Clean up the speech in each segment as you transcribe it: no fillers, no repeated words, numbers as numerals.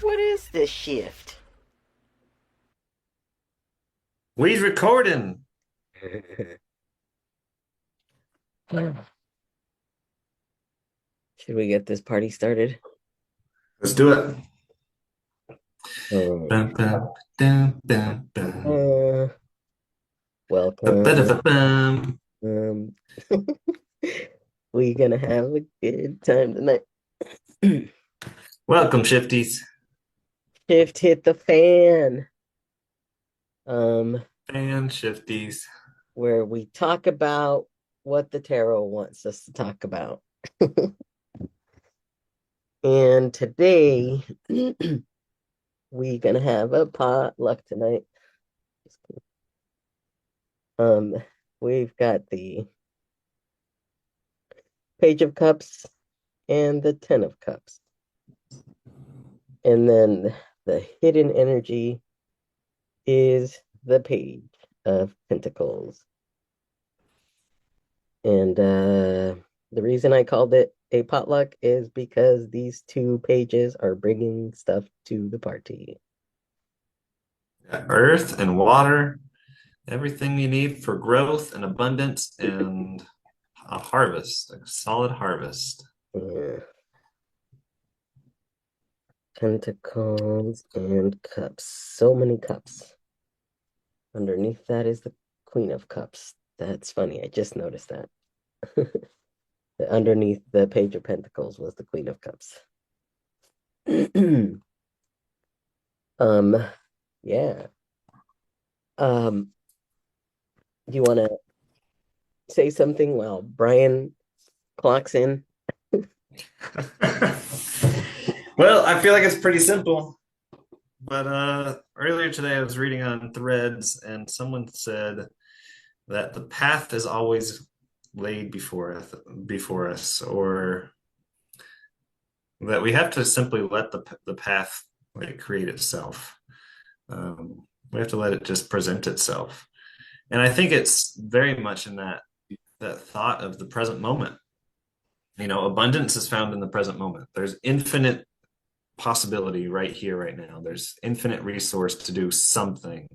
What is this shift? We's recording. Should we get this party started? Let's do it. Um, Bum, bum, dum, bum, bum. uh, welcome. Ba-ba-da-ba-bum. Um, we gonna have a good time tonight. Welcome, Shifties. Shift hit the fan. Um, And Shifties. where we talk about what the tarot wants us to talk about. And today we gonna have a potluck tonight. Um, we've got the Page of Cups and the Ten of Cups. And then the hidden energy is the Page of Pentacles. And the reason I called it a potluck is because these two pages are bringing stuff to the party. Earth and water, everything you need for growth and abundance and a harvest, a solid harvest. Yeah. Pentacles and cups. So many cups. Underneath that is the Queen of Cups. That's funny. I just noticed that. Underneath the Page of Pentacles was the Queen of Cups. um, yeah. Um, do you want to say something while Brian clocks in? Well, I feel like it's pretty simple. But earlier today I was reading on Threads and someone said that the path is always laid before us, or that we have to simply let the path like create itself. We have to let it just present itself, and I think it's very much in that thought of the present moment. You know, abundance is found in the present moment. There's infinite possibility right here, right now. There's infinite resource to do something.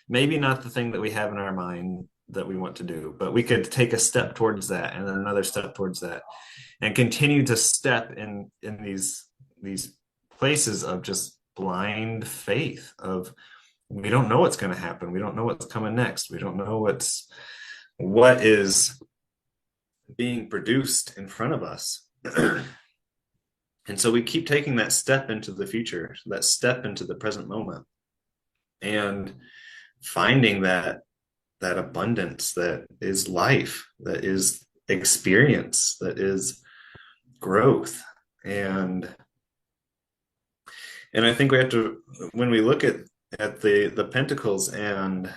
Maybe not the thing that we have in our mind that we want to do, but we could take a step towards that and then another step towards that and continue to step in these places of just blind faith of we don't know what's going to happen. We don't know what's coming next. We don't know what is being produced in front of us. And so we keep taking that step into the future, that step into the present moment, and finding that abundance that is life, that is experience, that is growth. And I think we have to, when we look at the pentacles and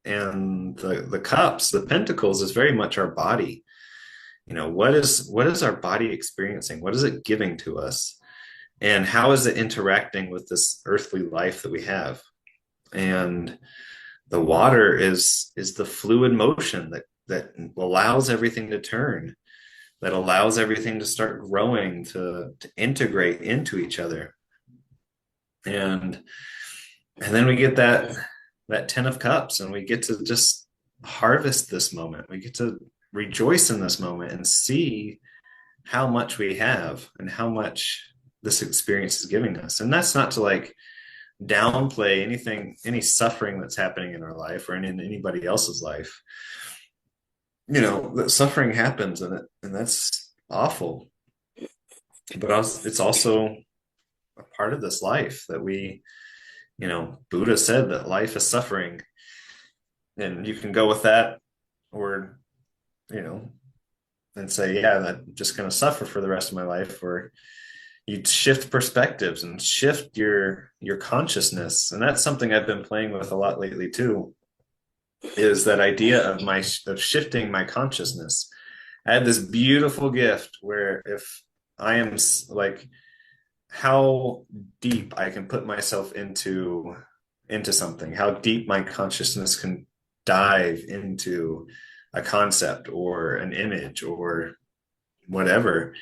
the cups, the pentacles is very much our body. You know, what is our body experiencing? What is it giving to us? And how is it interacting with this earthly life that we have? And the water is the fluid motion that allows everything to turn, that allows everything to start growing, to integrate into each other. And and then we get that 10 of cups and we get to just harvest this moment. We get to rejoice in this moment and see how much we have and how much this experience is giving us. And that's not to like downplay anything, any suffering that's happening in our life or in anybody else's life. You know, that suffering happens and that's awful. But it's also a part of this life that we, you know, Buddha said that life is suffering. And you can go with that or, you know, and say, yeah, I'm just going to suffer for the rest of my life, or you shift perspectives and shift your consciousness. And that's something I've been playing with a lot lately too, is that idea of shifting my consciousness. I have this beautiful gift where if I am like how deep I can put myself into something, how deep my consciousness can dive into a concept or an image or whatever.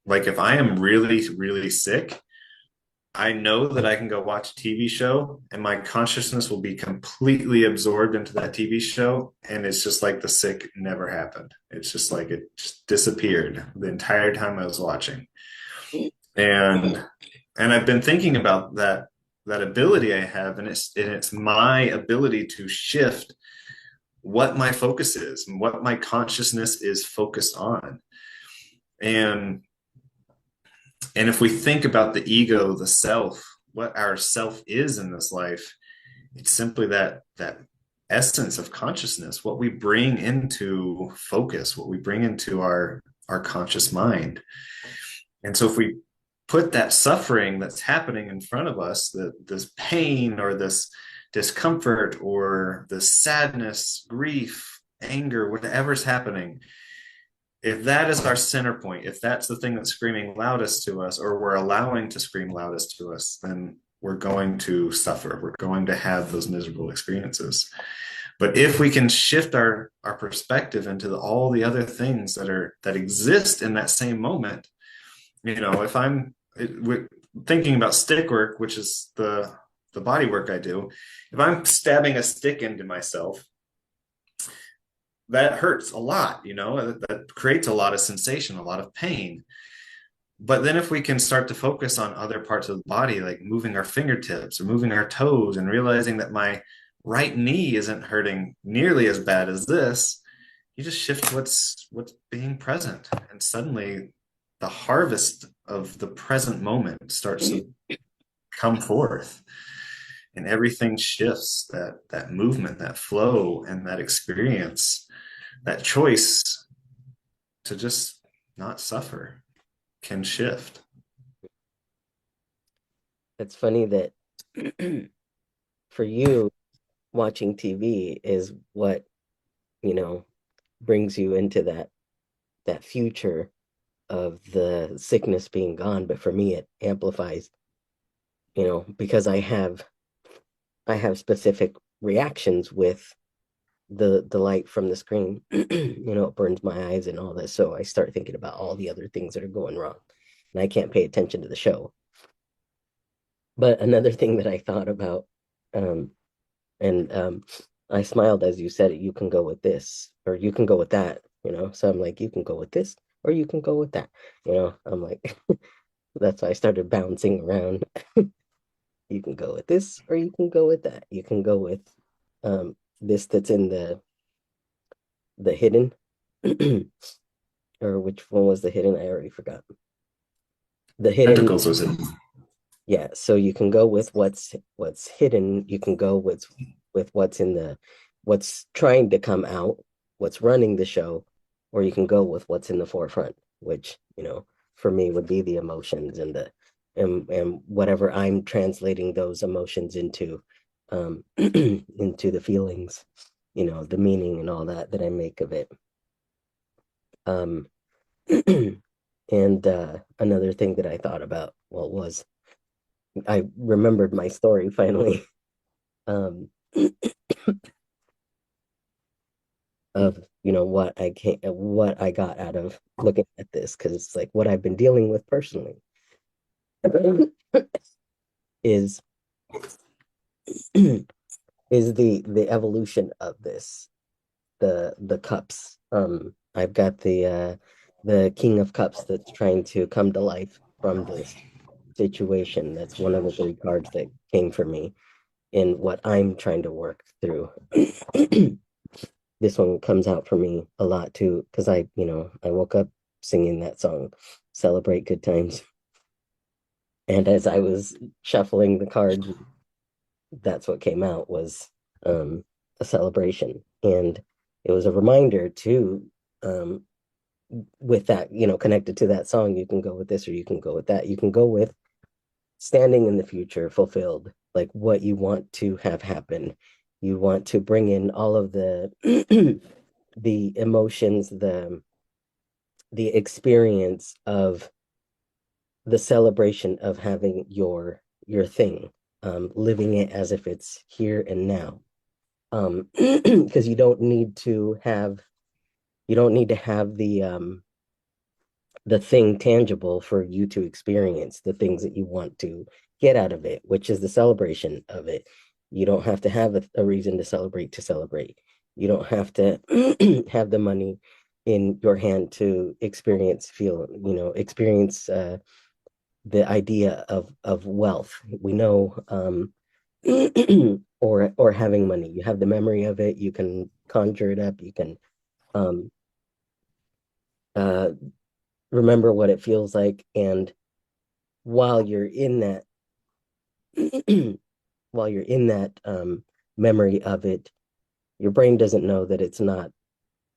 Like if I am really, really sick, I know that I can go watch a TV show and my consciousness will be completely absorbed into that TV show. And it's just like the sick never happened. It's just like it just disappeared the entire time I was watching. And I've been thinking about that ability I have, and it's my ability to shift what my focus is and what my consciousness is focused on. And if we think about the ego, the self, what our self is in this life, it's simply that essence of consciousness, what we bring into focus, what we bring into our conscious mind. And so if we put that suffering that's happening in front of us, this pain or this discomfort or the sadness, grief, anger, whatever's happening, if that is our center point, if that's the thing that's screaming loudest to us, or we're allowing to scream loudest to us, then we're going to suffer. We're going to have those miserable experiences. But if we can shift our perspective into all the other things that exist in that same moment, if thinking about stick work, which is the body work I do, if I'm stabbing a stick into myself, that hurts a lot, that creates a lot of sensation, a lot of pain. But then if we can start to focus on other parts of the body, like moving our fingertips or moving our toes and realizing that my right knee isn't hurting nearly as bad as this, you just shift what's being present. And suddenly the harvest of the present moment starts to come forth. And everything shifts, that movement, that flow, and that experience, that choice to just not suffer can shift. It's funny that for you, watching TV is what, you know, brings you into that future of the sickness being gone. But for me, it amplifies, because I have specific reactions with the light from the screen. It burns my eyes and all this. So I start thinking about all the other things that are going wrong. And I can't pay attention to the show. But another thing that I thought about, um, and I smiled as you said it, you can go with this, or you can go with that. So I'm like, you can go with this, or you can go with that. I'm like, that's why I started bouncing around. You can go with this, or you can go with that. You can go with this that's in the hidden, or which one was the hidden? I already forgot. The hidden, Pentacles was it? yeah. So you can go with what's hidden. You can go with what's trying to come out, what's running the show, or you can go with what's in the forefront, which, for me would be the emotions and whatever I'm translating those emotions into, into the feelings, the meaning and all that I make of it. Um, and another thing that I thought about, well, was I remembered my story finally, um, of what I got out of looking at this, because it's like what I've been dealing with personally is is the evolution of this, the cups. I've got the King of Cups that's trying to come to life from this situation. That's one of the three cards that came for me in what I'm trying to work through. This one comes out for me a lot too, because I woke up singing that song, Celebrate Good Times. And as I was shuffling the cards, that's what came out was a celebration. And it was a reminder too, with that, connected to that song, you can go with this or you can go with that. You can go with standing in the future fulfilled, like what you want to have happen. You want to bring in all of the the emotions, the experience of the celebration of having your thing, living it as if it's here and now. Because you don't need to have the the thing tangible for you to experience the things that you want to get out of it, which is the celebration of it. You don't have to have a reason to celebrate to celebrate. You don't have to have the money in your hand to experience, feel, experience the idea of wealth. We know, or having money. You have the memory of it. You can conjure it up. You can um, uh, remember what it feels like, and while you're in that while you're in that memory of it, your brain doesn't know that it's not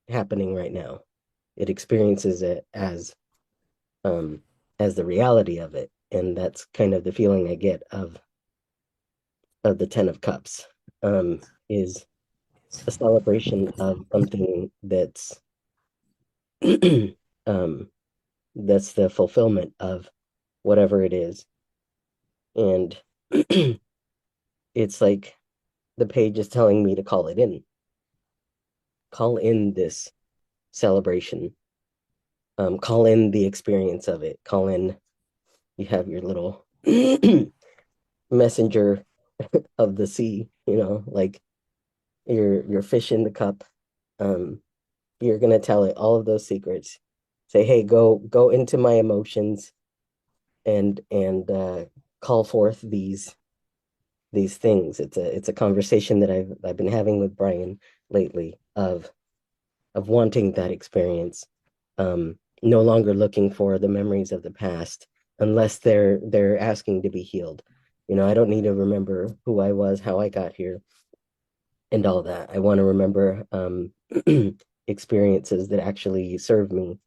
happening right now. It experiences it um as the reality of it. And that's kind of the feeling I get of the Ten of Cups, is a celebration of something um that's the fulfillment of whatever it is. And it's like the page is telling me to call in this celebration, call in the experience of it, call in, you have your little messenger of the sea, like your fish in the cup. um you're going to tell it all of those secrets. Say, hey, go into my emotions, and call forth these things. It's a conversation that I've been having with Brian lately, of wanting that experience, no longer looking for the memories of the past unless they're asking to be healed. I don't need to remember who I was, how I got here, and all that. I want to remember experiences that actually serve me,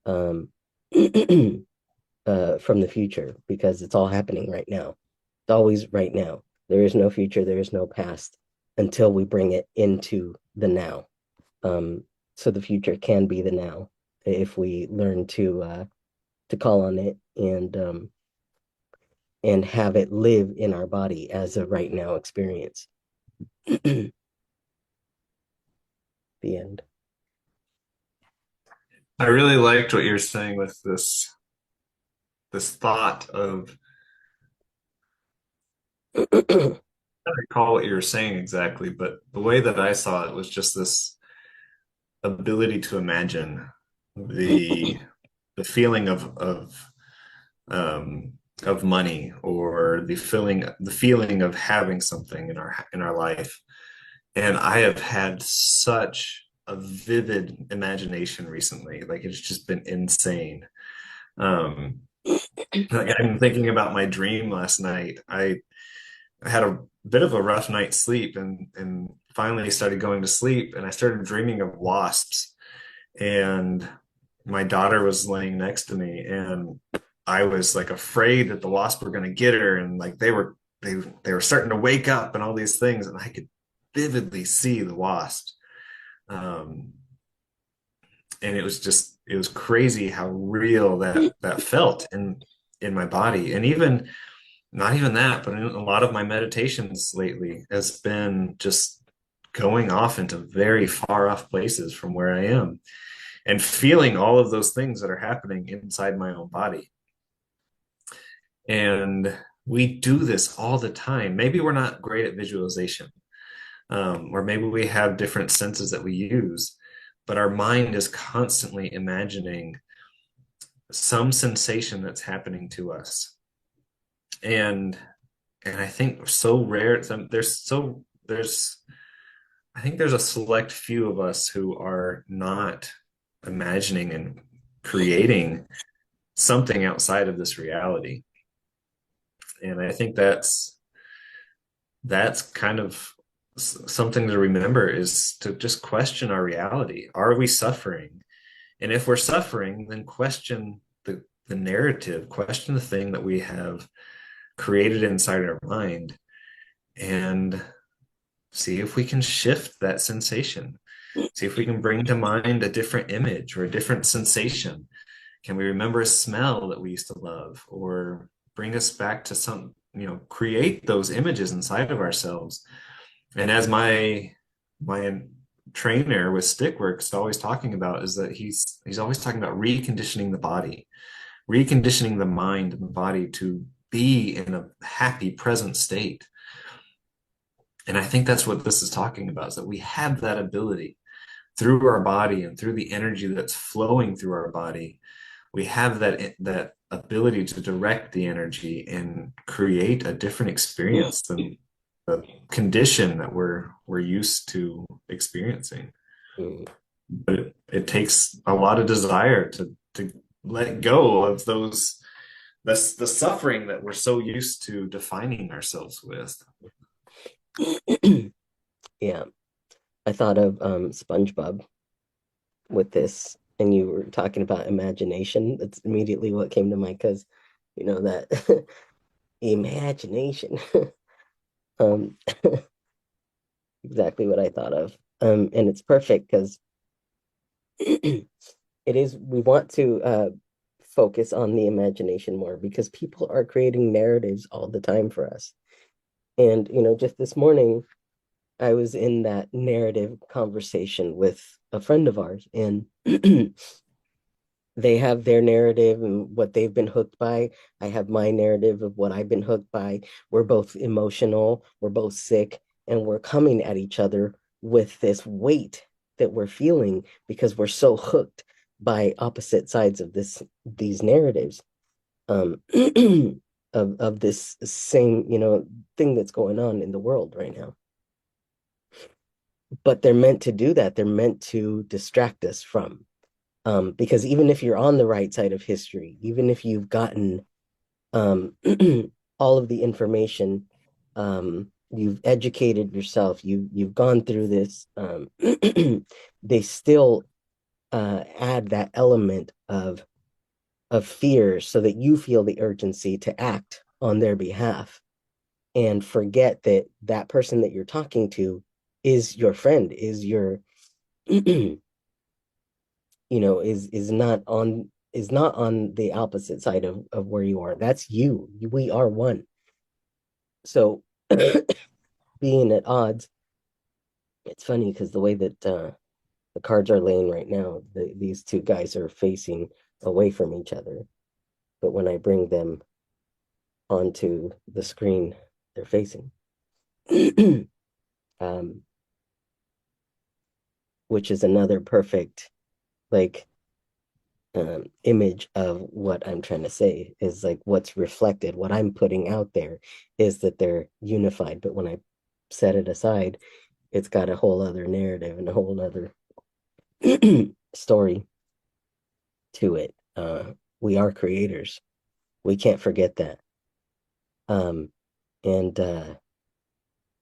um, from the future, because it's all happening right now. It's always right now. There is no future, there is no past until we bring it into the now. Um, so the future can be the now if we learn to call on it, and have it live in our body as a right now experience. The end. I really liked what you're saying with this thought of, I don't recall what you were saying exactly, but the way that I saw it was just this ability to imagine the the feeling um, of money, or the feeling of having something in our life. And I have had such a vivid imagination recently. Like, it's just been insane. Um, like, I'm thinking about my dream last night. I had a bit of a rough night's sleep, and finally started going to sleep, and I started dreaming of wasps. And my daughter was laying next to me, and I was like afraid that the wasp were going to get her, and like they were starting to wake up and all these things, and I could vividly see the wasps. Um, and it was crazy how real that felt in my body. And even not even that, but in a lot of my meditations lately has been just going off into very far off places from where I am, and feeling all of those things that are happening inside my own body. And we do this all the time. Maybe we're not great at visualization, or maybe we have different senses that we use, but our mind is constantly imagining some sensation that's happening to us. And and I think so rare. There's I think there's a select few of us who are not imagining and creating something outside of this reality. And I think that's kind of something to remember, is to just question our reality. Are we suffering? And if we're suffering, then question the narrative, question the thing that we have created inside our mind, and see if we can shift that sensation. See if we can bring to mind a different image or a different sensation. Can we remember a smell that we used to love, or bring us back to create those images inside of ourselves? And as my trainer with stickwork is always talking about is that he's always talking about reconditioning the body, reconditioning the mind and the body to be in a happy present state. And I think that's what this is talking about, is that we have that ability through our body and through the energy that's flowing through our body. We have that ability to direct the energy and create a different experience than the condition that we're used to experiencing. Mm. But it takes a lot of desire to let go of those the suffering that we're so used to defining ourselves with. Yeah, I thought of SpongeBob with this, and you were talking about imagination. That's immediately what came to mind because you know that imagination. um, exactly what I thought of. And it's perfect because it is. We want to focus on the imagination more because people are creating narratives all the time for us. And just this morning, I was in that narrative conversation with a friend of ours, and they have their narrative and what they've been hooked by. I have my narrative of what I've been hooked by. We're both emotional, we're both sick, and we're coming at each other with this weight that we're feeling because we're so hooked by opposite sides of these narratives of this same, thing that's going on in the world right now. But they're meant to do that. They're meant to distract us from because even if you're on the right side of history, even if you've gotten um, all of the information, you've educated yourself, you've gone through this, they still add that element of fear so that you feel the urgency to act on their behalf and forget that that person that you're talking to is your friend, is your is not on the opposite side of where you are. That's you. We are one. So being at odds, it's funny because the way that the cards are laying right now, these two guys are facing away from each other. But when I bring them onto the screen, they're facing. um, which is another perfect like image of what I'm trying to say is like what's reflected, what I'm putting out there is that they're unified. But when I set it aside, it's got a whole other narrative and a whole other story to it. We are creators. We can't forget that. Um, and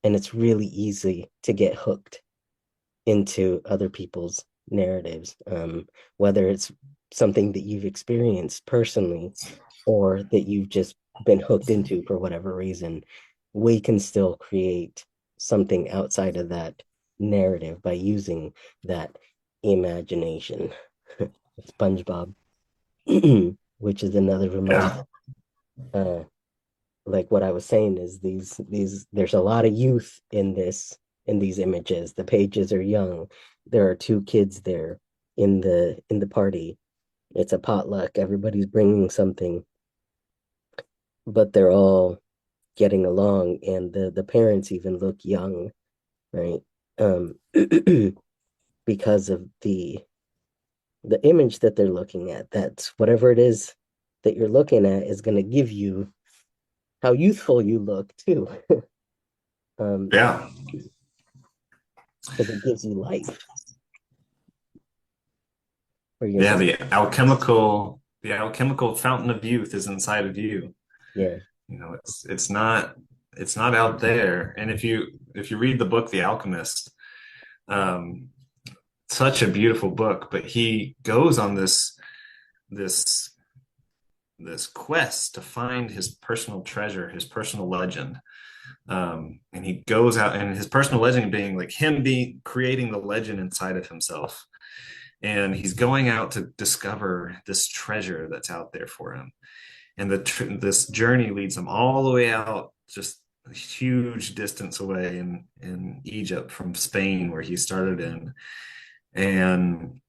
it's really easy to get hooked into other people's narratives, whether it's something that you've experienced personally or that you've just been hooked into for whatever reason. We can still create something outside of that narrative by using that imagination. SpongeBob, which is another reminder. Yeah. Uh, like what I was saying is these there's a lot of youth in these images. The pages are young. There are two kids there in the party. It's a potluck. Everybody's bringing something, but they're all getting along, and the parents even look young, right? Um, because of the image that they're looking at. That's whatever it is that you're looking at is going to give you how youthful you look too. um, Yeah. because it gives you life or you're Yeah, just the alchemical fountain of youth is inside of you. yeah. It's not out there. And if you read the book The Alchemist, um, such a beautiful book, but he goes on this this quest to find his personal treasure, his personal legend. And he goes out, and his personal legend being like him being creating the legend inside of himself. And he's going out to discover this treasure that's out there for him. And this journey leads him all the way out, just huge distance away in Egypt from Spain, where he started in. And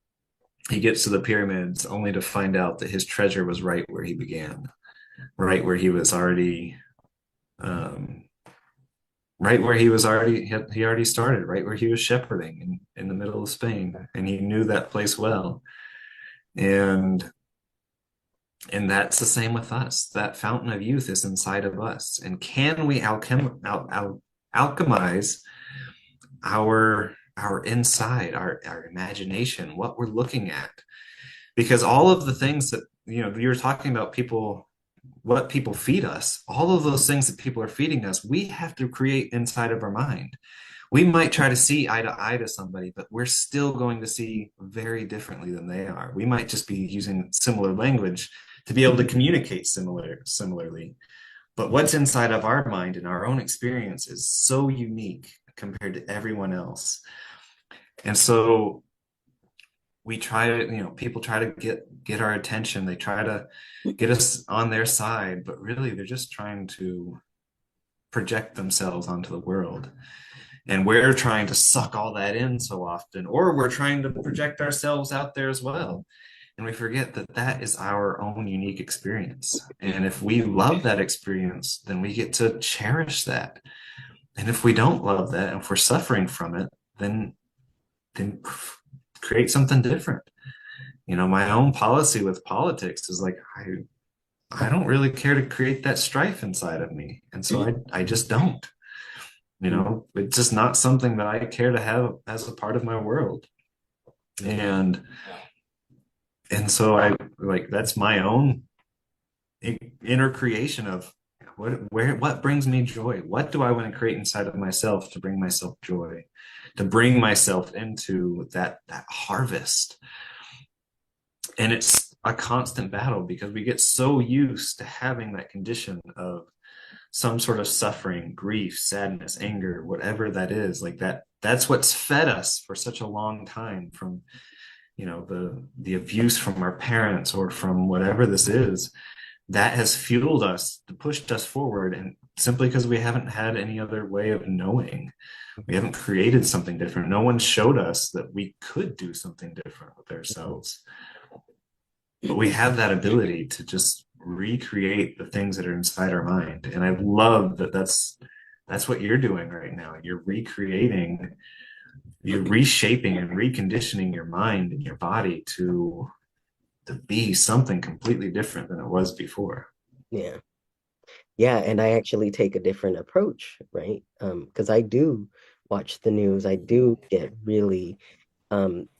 he gets to the pyramids only to find out that his treasure was right where he began, right where he was already, um, right where he was already, he already started, right where he was shepherding in the middle of Spain. And he knew that place well. And And that's the same with us. That fountain of youth is inside of us. And can we alchemize our inside, our imagination, what we're looking at? Because all of the things that, you were talking about people, what people feed us, all of those things that people are feeding us, we have to create inside of our mind. We might try to see eye to eye to somebody, but we're still going to see very differently than they are. We might just be using similar language to be able to communicate similarly. But what's inside of our mind and our own experience is so unique compared to everyone else. And so we try to, people try to get our attention. They try to get us on their side, but really they're just trying to project themselves onto the world. And we're trying to suck all that in so often, or we're trying to project ourselves out there as well. And we forget that that is our own unique experience. And if we love that experience, then we get to cherish that. And if we don't love that, and if we're suffering from it, then create something different. My own policy with politics is like, I don't really care to create that strife inside of me. And so I just don't. It's just not something that I care to have as a part of my world. And so I like, that's my own inner creation of what brings me joy? What do I want to create inside of myself to bring myself joy, to bring myself into that harvest? And it's a constant battle because we get so used to having that condition of some sort of suffering, grief, sadness, anger, whatever that is, like that's what's fed us for such a long time from, the abuse from our parents or from whatever this is, that has fueled us, pushed us forward. And simply because we haven't had any other way of knowing, we haven't created something different. No one showed us that we could do something different with ourselves. But we have that ability to just recreate the things that are inside our mind. And I love that that's what you're doing right now. You're recreating, you're reshaping and reconditioning your mind and your body to be something completely different than it was before. Yeah. Yeah, and I actually take a different approach, right? Because I do watch the news. I do get really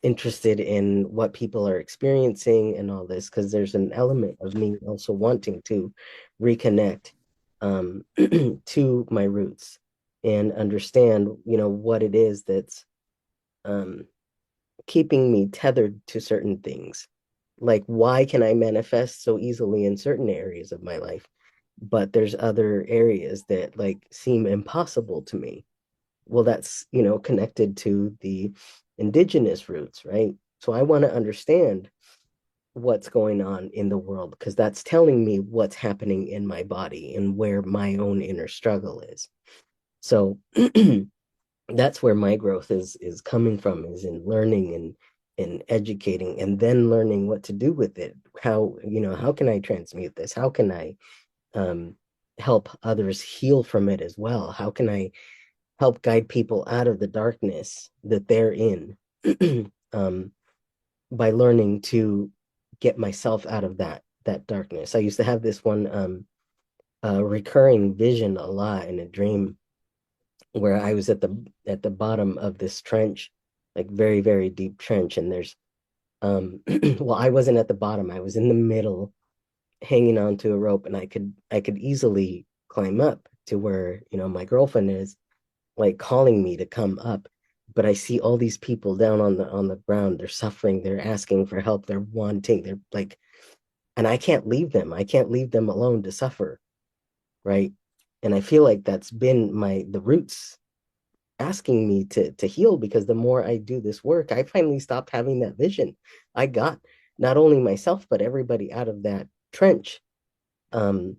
interested in what people are experiencing and all this, because there's an element of me also wanting to reconnect to my roots and understand, what it is that's um, keeping me tethered to certain things. Like, why can I manifest so easily in certain areas of my life, but there's other areas that like seem impossible to me? Well, that's, connected to the indigenous roots, right? So I want to understand what's going on in the world because that's telling me what's happening in my body and where my own inner struggle is. So that's where my growth is coming from, is in learning and educating, and then learning what to do with it. How can I transmute this? How can I um help others heal from it as well? How can I help guide people out of the darkness that they're in, um, by learning to get myself out of that darkness. I used to have this one recurring vision a lot in a dream where I was at the bottom of this trench, like very, very deep trench, and there's well, I wasn't at the bottom, I was in the middle, hanging onto a rope, and I could easily climb up to where, my girlfriend is, like calling me to come up. But I see all these people down on the ground. They're suffering, they're asking for help, they're like, and I can't leave them alone to suffer, right? And I feel like that's been the roots asking me to heal, because the more I do this work, I finally stopped having that vision. I got not only myself but everybody out of that trench. um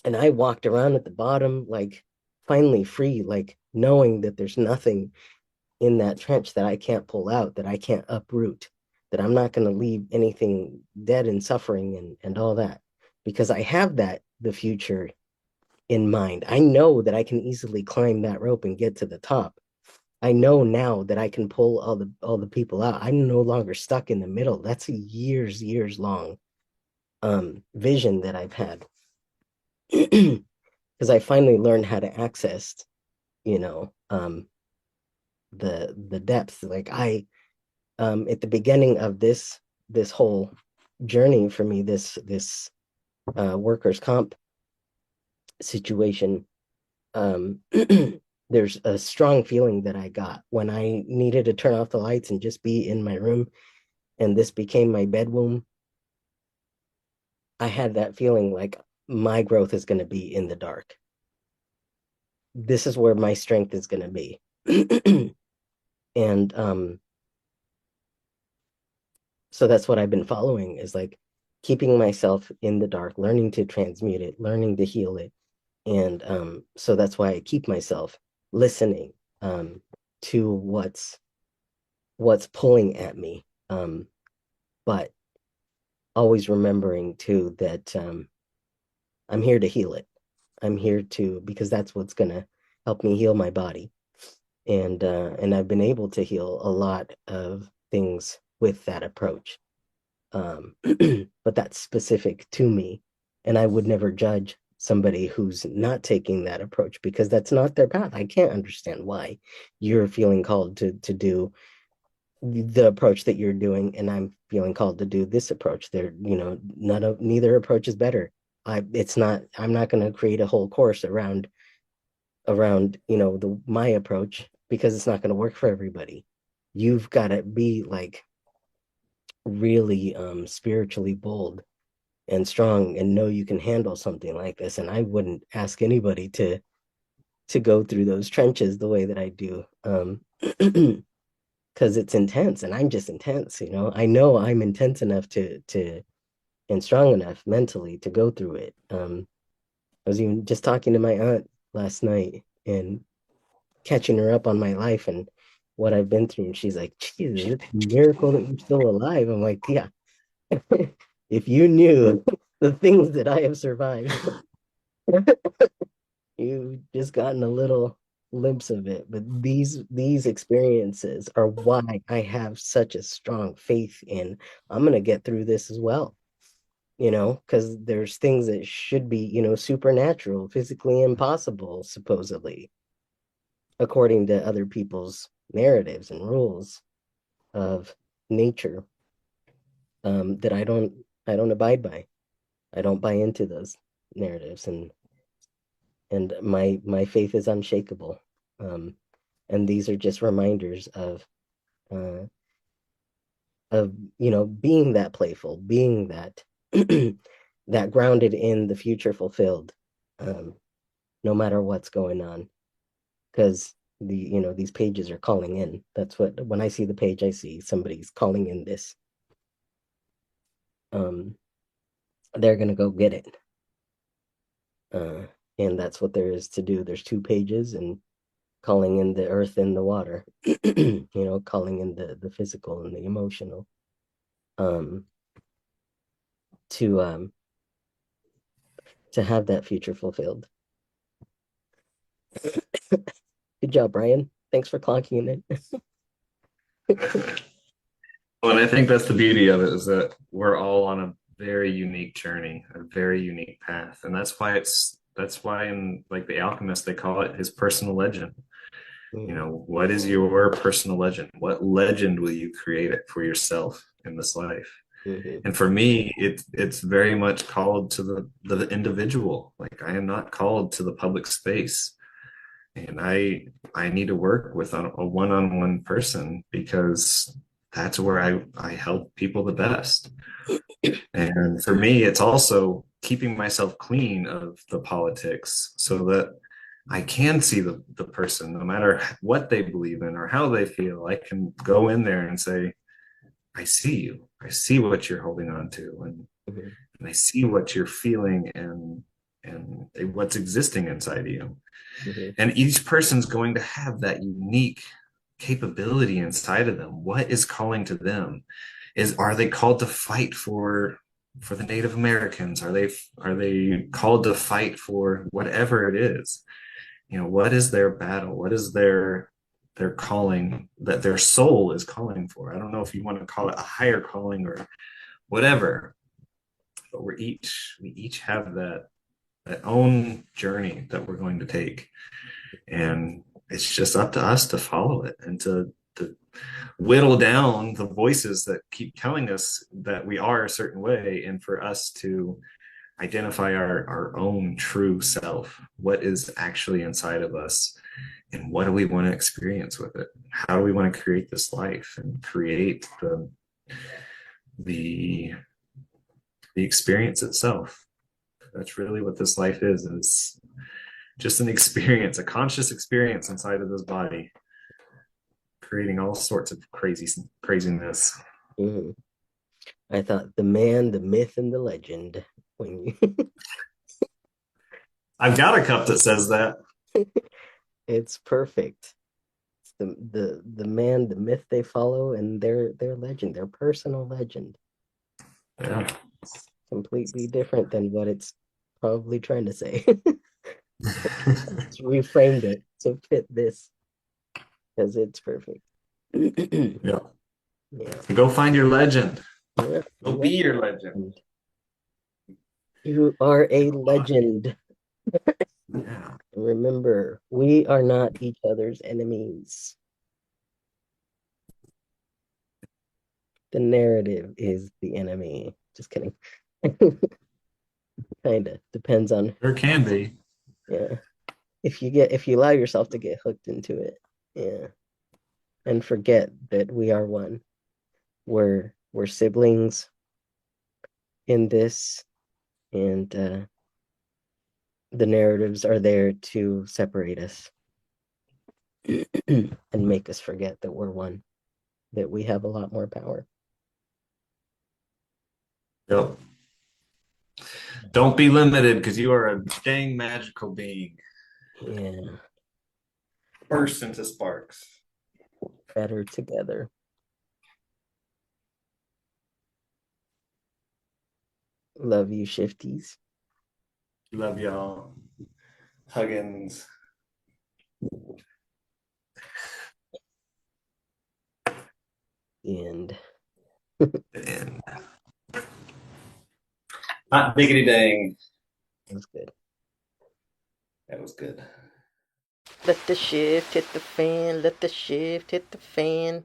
and I walked around at the bottom, like finally free, like knowing that there's nothing in that trench that I can't pull out, that I can't uproot, that I'm not going to leave anything dead and suffering and all that, because I have the future in mind. I know that I can easily climb that rope and get to the top. I know now that I can pull all the people out. I'm no longer stuck in the middle. That's a years long vision that I've had. Because I finally learned how to access, you know, the depths. Like I at the beginning of this whole journey for me, this workers' comp situation, there's a strong feeling that I got when I needed to turn off the lights and just be in my room, and this became my bedroom. I had that feeling like my growth is going to be in the dark. This is where my strength is going to be. And so that's what I've been following, is like keeping myself in the dark, learning to transmute it, learning to heal it. And so that's why I keep myself listening to what's pulling at me. But always remembering too that I'm here to heal it. I'm here to, because that's what's gonna help me heal my body. And I've been able to heal a lot of things with that approach. But that's specific to me. And I would never judge somebody who's not taking that approach, because that's not their path. I can't understand why you're feeling called to do the approach that you're doing, and I'm feeling called to do this approach. There, neither approach is better. I'm not going to create a whole course around my approach, because it's not going to work for everybody. You've got to be like really spiritually bold and strong and know you can handle something like this. And I wouldn't ask anybody to go through those trenches the way that I do, because it's intense, and I'm just intense. I know I'm intense enough to and strong enough mentally to go through it. I was even just talking to my aunt last night and catching her up on my life and what I've been through, and she's like, "Jesus, it's a miracle that you're still alive." I'm like, "Yeah, if you knew the things that I have survived, you've just gotten a little glimpse of it." But these experiences are why I have such a strong faith in I'm gonna get through this as well. Because there's things that should be, supernatural, physically impossible, supposedly, according to other people's narratives and rules of nature, that I don't abide by. I don't buy into those narratives, and my faith is unshakable. Um, and these are just reminders uh, of being that playful, being that that grounded in the future fulfilled, um, no matter what's going on, because these pages are calling in. That's what, when I see the page, I see somebody's calling in this. They're gonna go get it, uh, and that's what there is to do. There's two pages, and calling in the earth and the water, calling in the physical and the emotional, um, to um, to have that future fulfilled. Good job, Brian. Thanks for clocking in. Well, and I think that's the beauty of it, is that we're all on a very unique journey, a very unique path. And that's why in like The Alchemist, they call it his personal legend. Mm-hmm. What is your personal legend? What legend will you create it for yourself in this life? Mm-hmm. And for me, it's very much called to the individual. Like, I am not called to the public space. And I need to work with a one-on-one person, because that's where I help people the best. And for me, it's also keeping myself clean of the politics, so that I can see the person, no matter what they believe in or how they feel. I can go in there and say, I see you. I see what you're holding on to, and Mm-hmm. I see what you're feeling. And and what's existing inside of you. hmm And each person's going to have that unique capability inside of them. What is calling to them? Are they called to fight for the Native Americans? Are they called to fight for whatever it is? What is their battle? What is their calling that their soul is calling for? I don't know if you want to call it a higher calling or whatever, but we each have that own journey that we're going to take. And it's just up to us to follow it and to whittle down the voices that keep telling us that we are a certain way, and for us to identify our own true self. What is actually inside of us, and what do we want to experience with it? How do we want to create this life and create the the experience itself? That's really what this life is just an experience, a conscious experience inside of this body, creating all sorts of craziness. hmm I thought the man, the myth, and the legend. When you, I've got a cup that says that. it's perfect. It's the man, the myth they follow, and their legend, their personal legend. Yeah. It's completely different than what it's probably trying to say. It's reframed it to fit this because it's perfect. Yeah. Yeah, Go find your legend. yeah, Go you be are. your legend. You are a legend. Yeah. Remember, we are not each other's enemies. The narrative is the enemy. Just kidding. Kind of depends on, There can be. yeah. If you allow yourself to get hooked into it, yeah, and forget that we are one. We're siblings in this, and the narratives are there to separate us and make us forget that we're one, that we have a lot more power. Yep. Don't be limited because you are a dang magical being. Yeah, Burst into sparks. better together. Love you, shifties. Love y'all. Huggins. And And hot diggity dang. it was good. That was good. Let the shift hit the fan. Let the shift hit the fan.